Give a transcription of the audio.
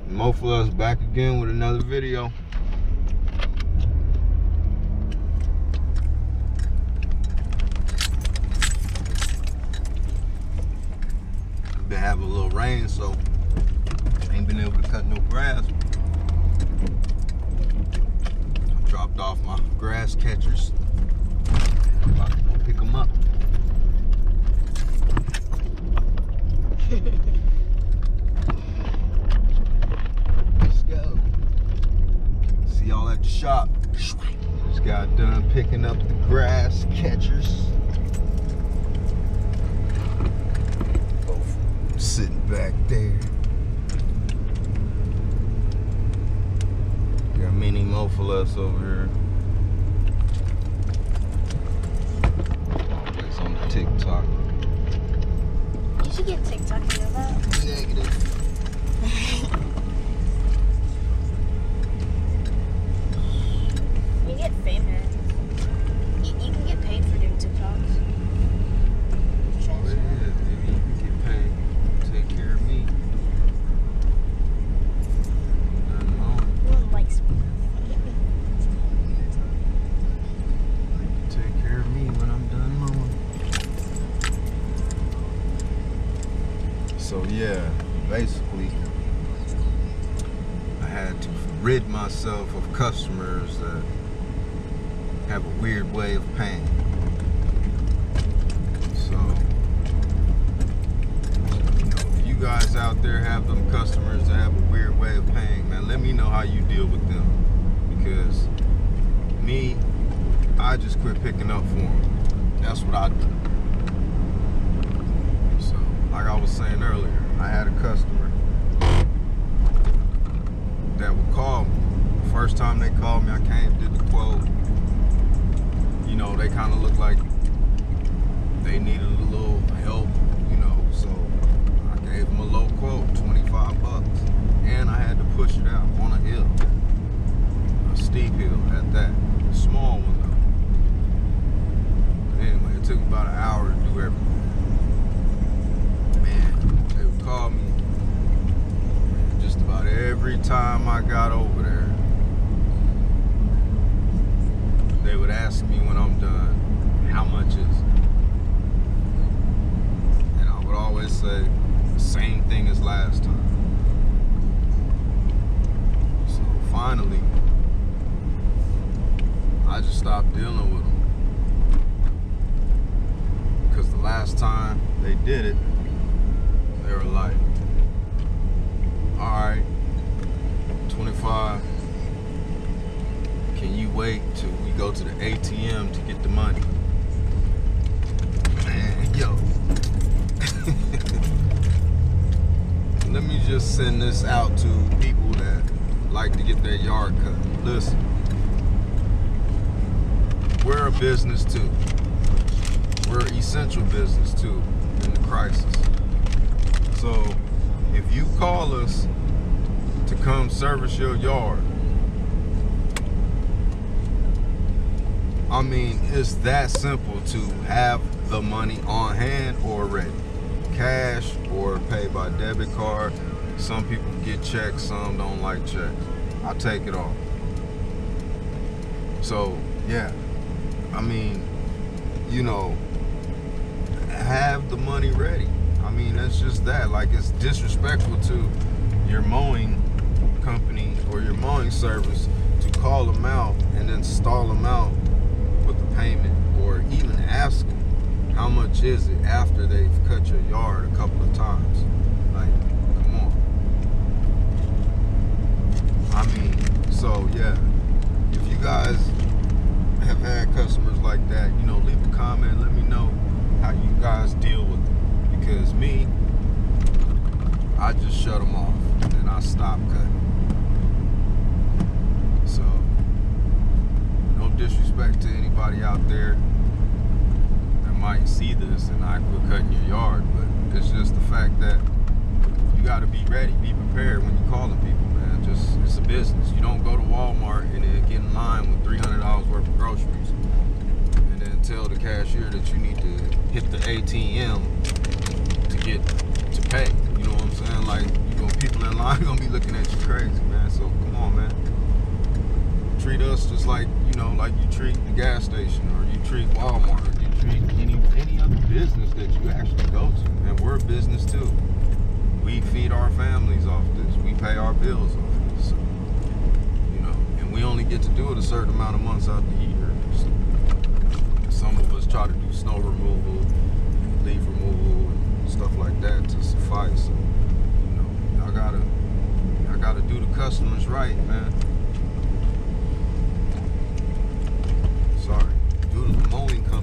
Mofluz back again with another video. Been having a little rain, so ain't been able to cut no grass. I dropped off my grass catchers. About to go pick them up. Let's go. See y'all at the shop. Just got done picking up the grass catchers. Both sitting back there. Got mini Mofluz over here. Always on TikTok. You should get TikTok, you know that? Negative. You get famous. You can get paid for doing TikToks. Oh, it is. Maybe you can get paid. Take care of me. Nothing wrong. No one likes me. Take care of me when I'm done mowing. So yeah, basically, I had to rid myself of customers that have a weird way of paying. So, you know, if you guys out there have them customers that have a weird way of paying, man, let me know how you deal with them. Because me, I just quit picking up for them. That's what I do. So, like I was saying earlier, I had a customer that would call me. The first time they called me, I came, did the quote. You know, they kind of looked like they needed a little help, you know, so I gave them a low quote, $25. And I had to push it out on a hill. A steep hill at that. A small one though. Anyway, it took about an hour to do everything. Man, they would call me just about every time I got over there. They would ask me when I'm done, how much is it? And I would always say the same thing as last time. So finally, I just stopped dealing with them. Because the last time they did it, they were like, alright, 25. Can you wait till we go to the ATM to get the money? Man, yo. Let me just send this out to people that like to get their yard cut. Listen, we're a business too. We're an essential business too in the crisis. So if you call us to come service your yard, I mean, it's that simple to have the money on hand or ready. Cash or pay by debit card. Some people get checks, some don't like checks. I take it all. So, yeah. I mean, you know, have the money ready. I mean, that's just that. Like, it's disrespectful to your mowing company or your mowing service to call them out and then stall them out with the payment, or even ask them how much is it after they've cut your yard a couple of times. Like, come on. I mean, so yeah, if you guys have had customers like that, you know, leave a comment, let me know how you guys deal with them. Because me, I just shut them off and I stopped cutting. So, no disrespect to anybody out there that might see this and I quit cutting your yard, but it's just the fact that you got to be ready, be prepared when you're calling people, man. Just, it's a business. You don't go to Walmart and then get in line with $300 worth of groceries and then tell the cashier that you need to hit the ATM to get to pay. You know crazy, man. So come on, man. Treat us just like, you know, like you treat the gas station, or you treat Walmart, or you treat any other business that you actually go to. And we're a business too. We feed our families off this. We pay our bills off this. So, you know, and we only get to do it a certain amount of months out the year. So, some of us try to do snow removal, leaf removal, and stuff like that to suffice. So, you know, y'all gotta do the customers right, man. Sorry, do the mowing company